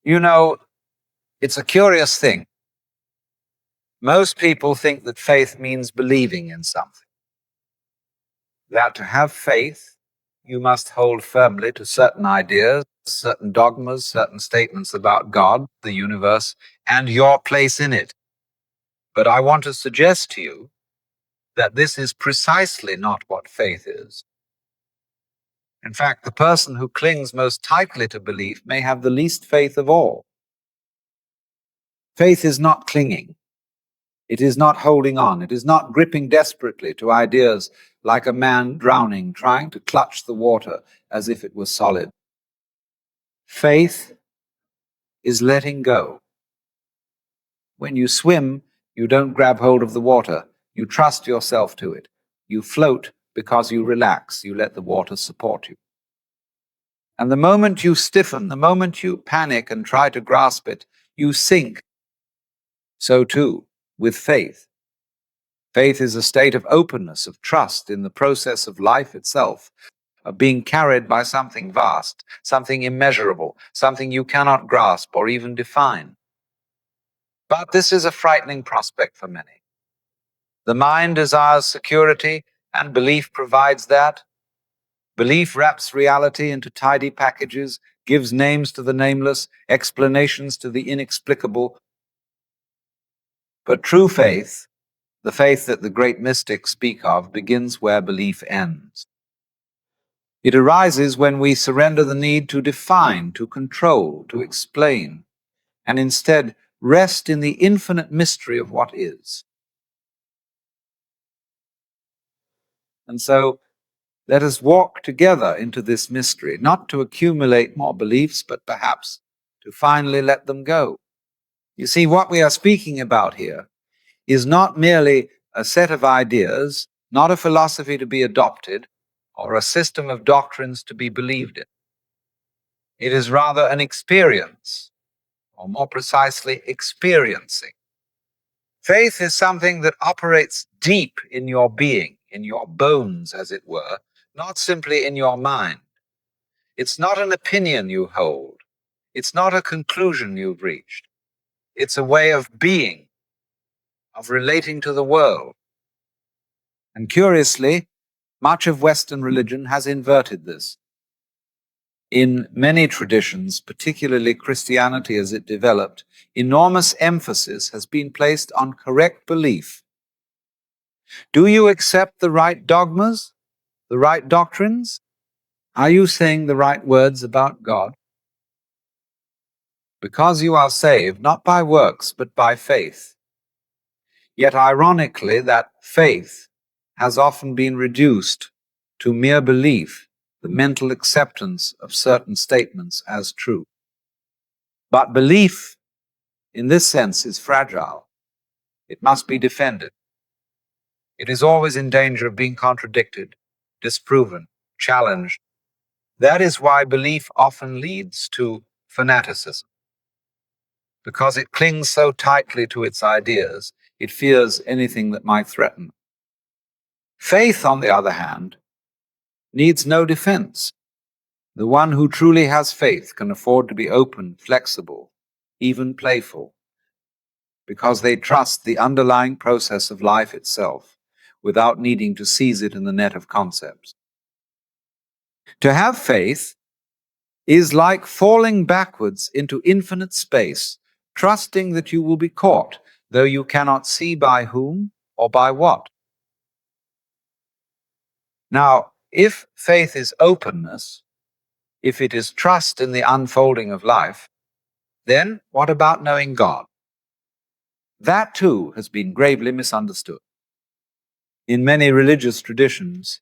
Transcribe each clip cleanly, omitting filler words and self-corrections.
You know, it's a curious thing. Most people think that faith means believing in something. That to have faith, you must hold firmly to certain ideas, certain dogmas, certain statements about God, the universe, and your place in it. But I want to suggest to you that this is precisely not what faith is. In fact, the person who clings most tightly to belief may have the least faith of all. Faith is not clinging. It is not holding on. It is not gripping desperately to ideas like a man drowning, trying to clutch the water as if it was solid. Faith is letting go. When you swim, you don't grab hold of the water. You trust yourself to it. You float because you relax. You let the water support you. And the moment you stiffen, the moment you panic and try to grasp it, you sink. So too with faith. Faith is a state of openness, of trust in the process of life itself, of being carried by something vast, something immeasurable, something you cannot grasp or even define. But this is a frightening prospect for many. The mind desires security, and belief provides that. Belief wraps reality into tidy packages, gives names to the nameless, explanations to the inexplicable. But true faith, the faith that the great mystics speak of, begins where belief ends. It arises when we surrender the need to define, to control, to explain, and instead rest in the infinite mystery of what is. And so, let us walk together into this mystery, not to accumulate more beliefs, but perhaps to finally let them go. You see, what we are speaking about here is not merely a set of ideas, not a philosophy to be adopted, or a system of doctrines to be believed in. It is rather an experience, or more precisely, experiencing. Faith is something that operates deep in your being, in your bones, as it were, not simply in your mind. It's not an opinion you hold. It's not a conclusion you've reached. It's a way of being, of relating to the world. And curiously, much of Western religion has inverted this. In many traditions, particularly Christianity as it developed, enormous emphasis has been placed on correct belief. Do you accept the right dogmas, the right doctrines? Are you saying the right words about God? Because you are saved, not by works, but by faith. Yet ironically, that faith has often been reduced to mere belief, the mental acceptance of certain statements as true. But belief, in this sense, is fragile. It must be defended. It is always in danger of being contradicted, disproven, challenged. That is why belief often leads to fanaticism. Because it clings so tightly to its ideas, it fears anything that might threaten. Faith, on the other hand, needs no defense. The one who truly has faith can afford to be open, flexible, even playful, because they trust the underlying process of life itself without needing to seize it in the net of concepts. To have faith is like falling backwards into infinite space, trusting that you will be caught, though you cannot see by whom or by what. Now, if faith is openness, if it is trust in the unfolding of life, then what about knowing God? That too has been gravely misunderstood. In many religious traditions,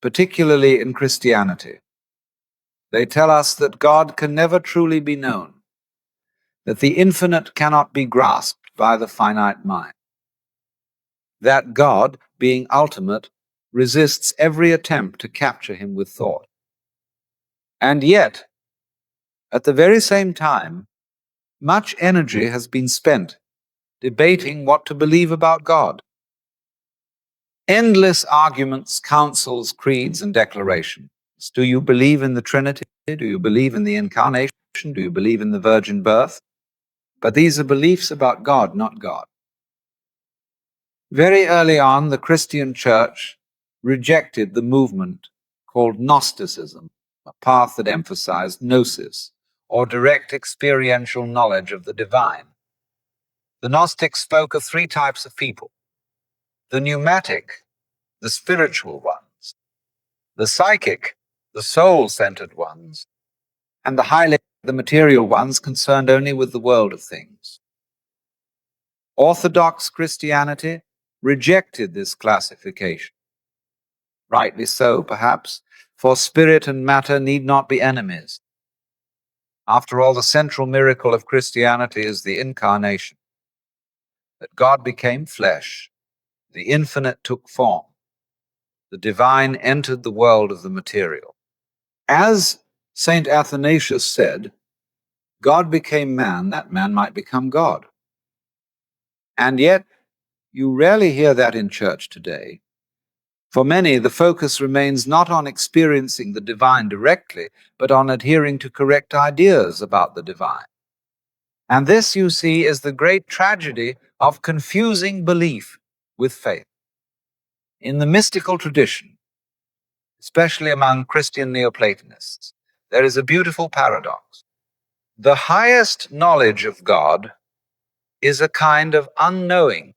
particularly in Christianity, they tell us that God can never truly be known, that the infinite cannot be grasped by the finite mind, that God, being ultimate, resists every attempt to capture him with thought. And yet, at the very same time, much energy has been spent debating what to believe about God. Endless arguments, councils, creeds, and declarations. Do you believe in the Trinity? Do you believe in the Incarnation? Do you believe in the virgin birth? But these are beliefs about God, not God. Very early on, the Christian church rejected the movement called Gnosticism, a path that emphasized gnosis, or direct experiential knowledge of the divine. The Gnostics spoke of three types of people: the pneumatic, the spiritual ones; the psychic, the soul-centered ones; and the material ones concerned only with the world of things. Orthodox Christianity rejected this classification. Rightly so, perhaps, for spirit and matter need not be enemies. After all, the central miracle of Christianity is the incarnation, that God became flesh, the infinite took form, the divine entered the world of the material. As St. Athanasius said, God became man, that man might become God. And yet, you rarely hear that in church today. For many, the focus remains not on experiencing the divine directly, but on adhering to correct ideas about the divine. And this, you see, is the great tragedy of confusing belief with faith. In the mystical tradition, especially among Christian Neoplatonists, there is a beautiful paradox. The highest knowledge of God is a kind of unknowing.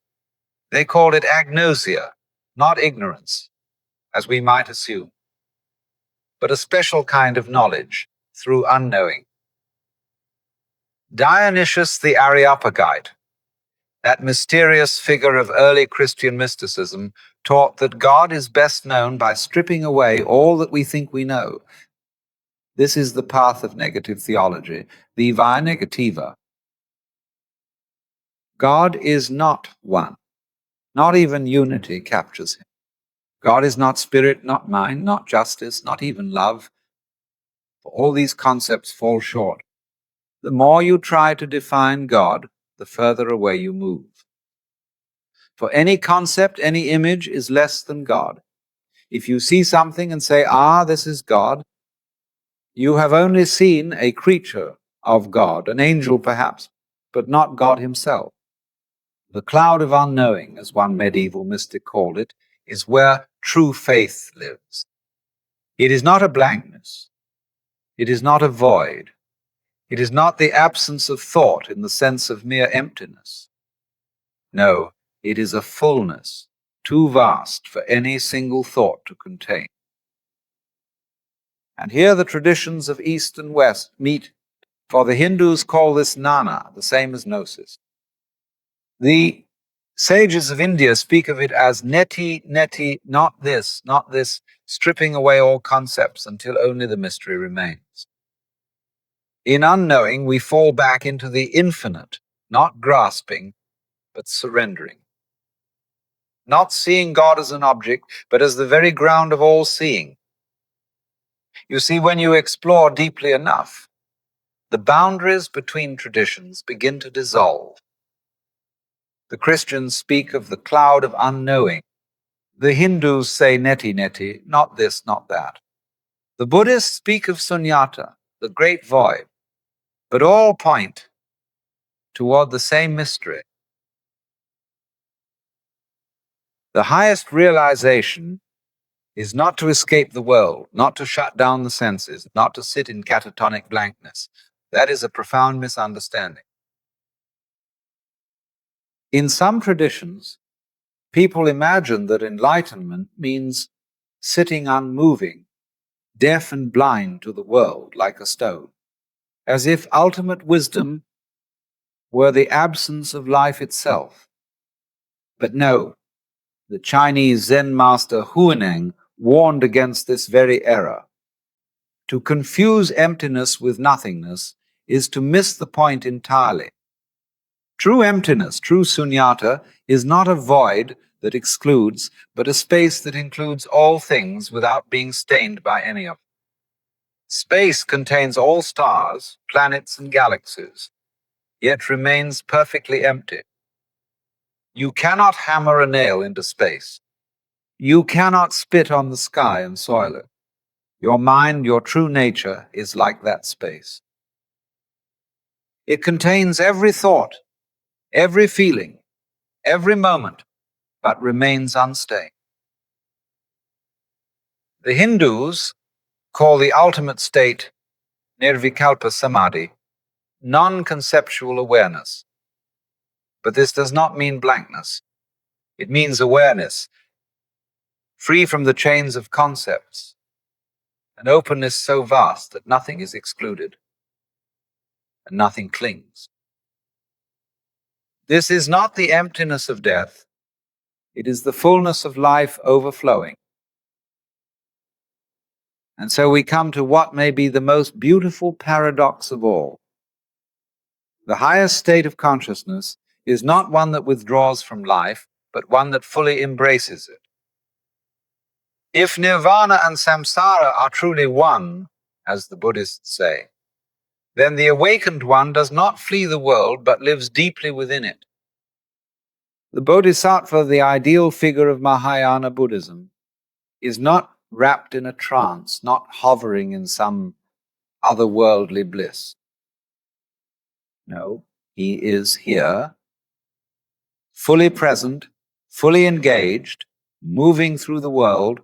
They call it agnosia, not ignorance, as we might assume, but a special kind of knowledge through unknowing. Dionysius the Areopagite, that mysterious figure of early Christian mysticism, taught that God is best known by stripping away all that we think we know. This is the path of negative theology, the via negativa. God is not one. Not even unity captures him. God is not spirit, not mind, not justice, not even love. For all these concepts fall short. The more you try to define God, the further away you move. For any concept, any image is less than God. If you see something and say, this is God, you have only seen a creature of God, an angel perhaps, but not God himself. The cloud of unknowing, as one medieval mystic called it, is where true faith lives. It is not a blankness. It is not a void. It is not the absence of thought in the sense of mere emptiness. No, it is a fullness too vast for any single thought to contain. And here the traditions of East and West meet, for the Hindus call this Nana, the same as Gnosis. The sages of India speak of it as neti, neti, not this, stripping away all concepts until only the mystery remains. In unknowing, we fall back into the infinite, not grasping, but surrendering. Not seeing God as an object, but as the very ground of all seeing. You see, when you explore deeply enough, the boundaries between traditions begin to dissolve. The Christians speak of the cloud of unknowing. The Hindus say neti neti, not this, not that. The Buddhists speak of sunyata, the great void, but all point toward the same mystery. The highest realization is not to escape the world, not to shut down the senses, not to sit in catatonic blankness. That is a profound misunderstanding. In some traditions, people imagine that enlightenment means sitting unmoving, deaf and blind to the world like a stone, as if ultimate wisdom were the absence of life itself. But no, the Chinese Zen master Huineng warned against this very error. To confuse emptiness with nothingness is to miss the point entirely. True emptiness, true sunyata, is not a void that excludes, but a space that includes all things without being stained by any of them. Space contains all stars, planets, and galaxies, yet remains perfectly empty. You cannot hammer a nail into space. You cannot spit on the sky and soil it. Your mind, your true nature, is like that space. It contains every thought, every feeling, every moment, but remains unstained. The Hindus call the ultimate state nirvikalpa samadhi, non-conceptual awareness. But this does not mean blankness. It means awareness, free from the chains of concepts, an openness so vast that nothing is excluded and nothing clings. This is not the emptiness of death. It is the fullness of life overflowing. And so we come to what may be the most beautiful paradox of all. The highest state of consciousness is not one that withdraws from life, but one that fully embraces it. If nirvana and samsara are truly one, as the Buddhists say, then the awakened one does not flee the world, but lives deeply within it. The Bodhisattva, the ideal figure of Mahayana Buddhism, is not wrapped in a trance, not hovering in some otherworldly bliss. No, he is here, fully present, fully engaged, moving through the world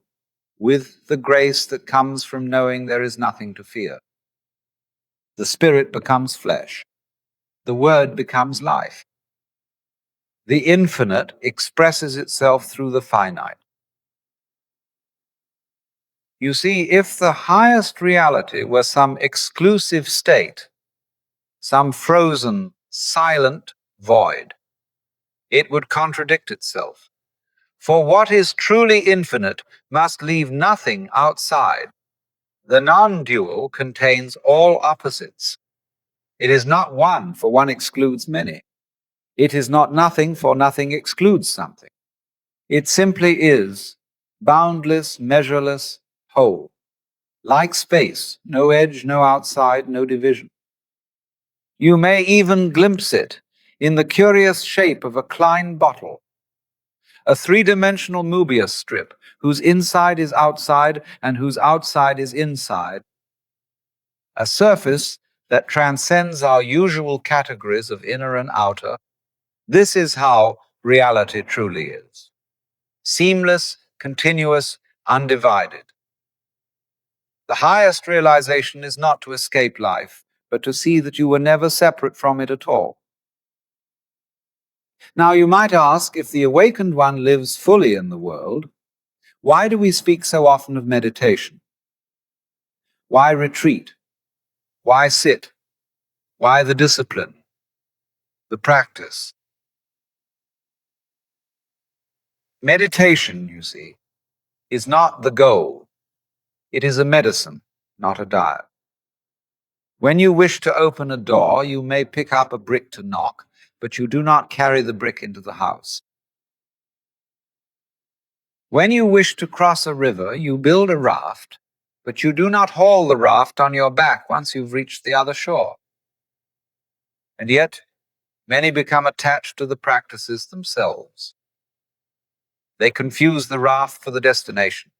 with the grace that comes from knowing there is nothing to fear. The spirit becomes flesh. The word becomes life. The infinite expresses itself through the finite. You see, if the highest reality were some exclusive state, some frozen, silent void, it would contradict itself. For what is truly infinite must leave nothing outside. The non-dual contains all opposites. It is not one, for one excludes many. It is not nothing, for nothing excludes something. It simply is, boundless, measureless, whole. Like space, no edge, no outside, no division. You may even glimpse it in the curious shape of a Klein bottle, a three-dimensional Mobius strip whose inside is outside and whose outside is inside, a surface that transcends our usual categories of inner and outer. This is how reality truly is. Seamless, continuous, undivided. The highest realization is not to escape life, but to see that you were never separate from it at all. Now you might ask, if the awakened one lives fully in the world, why do we speak so often of meditation? Why retreat? Why sit? Why the discipline? The practice? Meditation, you see, is not the goal. It is a medicine, not a diet. When you wish to open a door, you may pick up a brick to knock, but you do not carry the brick into the house. When you wish to cross a river, you build a raft, but you do not haul the raft on your back once you've reached the other shore. And yet, many become attached to the practices themselves. They confuse the raft for the destination.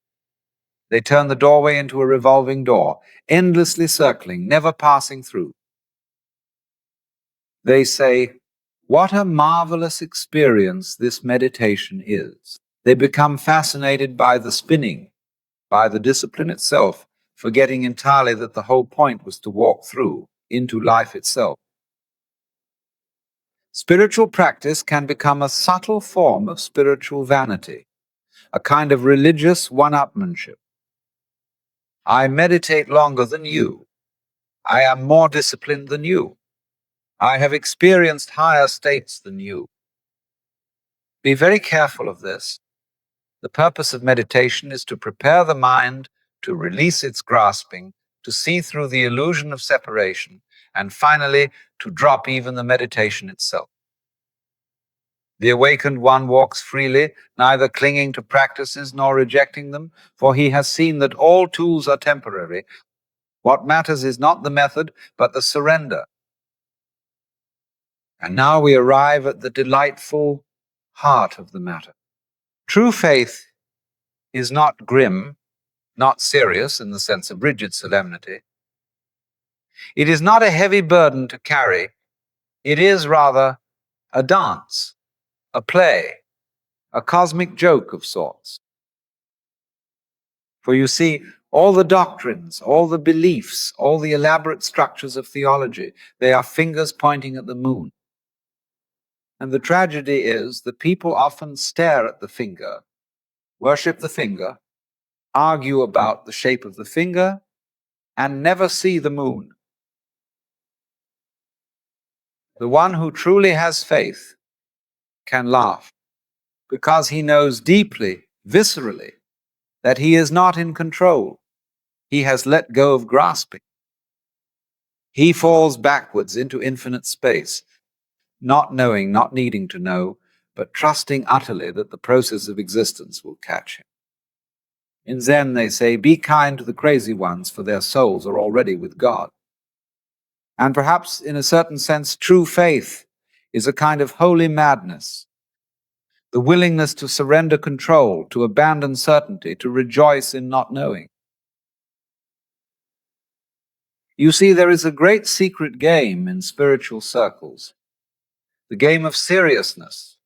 They turn the doorway into a revolving door, endlessly circling, never passing through. They say, "What a marvelous experience this meditation is." They become fascinated by the spinning, by the discipline itself, forgetting entirely that the whole point was to walk through into life itself. Spiritual practice can become a subtle form of spiritual vanity, a kind of religious one-upmanship. I meditate longer than you. I am more disciplined than you. I have experienced higher states than you. Be very careful of this. The purpose of meditation is to prepare the mind to release its grasping, to see through the illusion of separation, and finally to drop even the meditation itself. The awakened one walks freely, neither clinging to practices nor rejecting them, for he has seen that all tools are temporary. What matters is not the method, but the surrender. And now we arrive at the delightful heart of the matter. True faith is not grim, not serious in the sense of rigid solemnity. It is not a heavy burden to carry, It is rather a dance, a play, a cosmic joke of sorts. For you see, all the doctrines, all the beliefs, all the elaborate structures of theology, they are fingers pointing at the moon. And the tragedy is that people often stare at the finger, worship the finger, argue about the shape of the finger, and never see the moon. The one who truly has faith can laugh because he knows deeply, viscerally, that he is not in control. He has let go of grasping. He falls backwards into infinite space, not knowing, not needing to know, but trusting utterly that the process of existence will catch him. In Zen, they say, be kind to the crazy ones, for their souls are already with God. And perhaps, in a certain sense, true faith is a kind of holy madness, the willingness to surrender control, to abandon certainty, to rejoice in not knowing. You see, there is a great secret game in spiritual circles, the game of seriousness,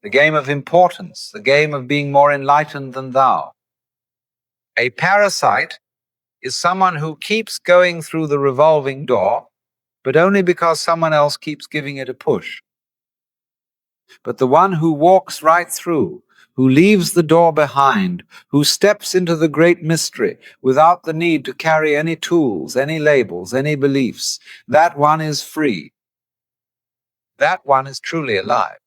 the game of importance, the game of being more enlightened than thou. A parasite is someone who keeps going through the revolving door, but only because someone else keeps giving it a push. But the one who walks right through, who leaves the door behind, who steps into the great mystery without the need to carry any tools, any labels, any beliefs, that one is free. That one is truly alive.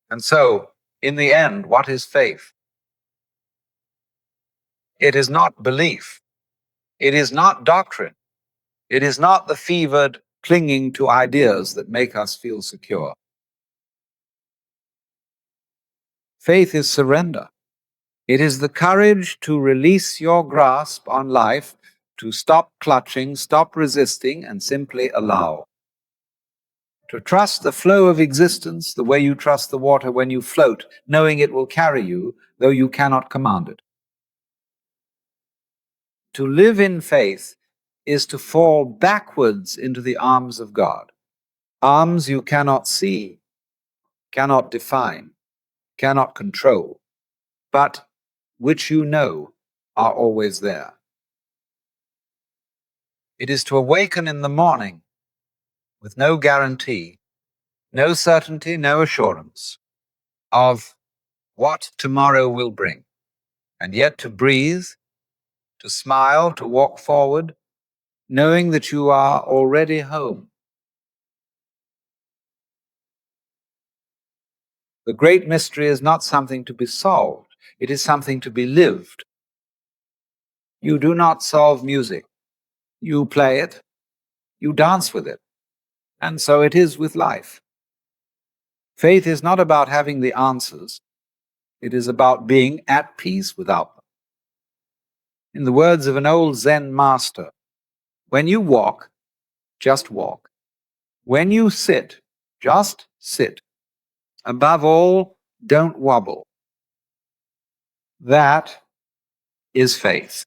And so, in the end, what is faith? It is not belief. It is not doctrine. It is not the fevered clinging to ideas that make us feel secure. Faith is surrender. It is the courage to release your grasp on life, to stop clutching, stop resisting, and simply allow. To trust the flow of existence the way you trust the water when you float, knowing it will carry you, though you cannot command it. To live in faith is to fall backwards into the arms of God, arms you cannot see, cannot define, cannot control, but which you know are always there. It is to awaken in the morning with no guarantee, no certainty, no assurance of what tomorrow will bring, and yet to breathe, to smile, to walk forward, knowing that you are already home. The great mystery is not something to be solved, it is something to be lived. You do not solve music. You play it, you dance with it, and so it is with life. Faith is not about having the answers, it is about being at peace without them. In the words of an old Zen master, when you walk, just walk. When you sit, just sit. Above all, don't wobble. That is faith.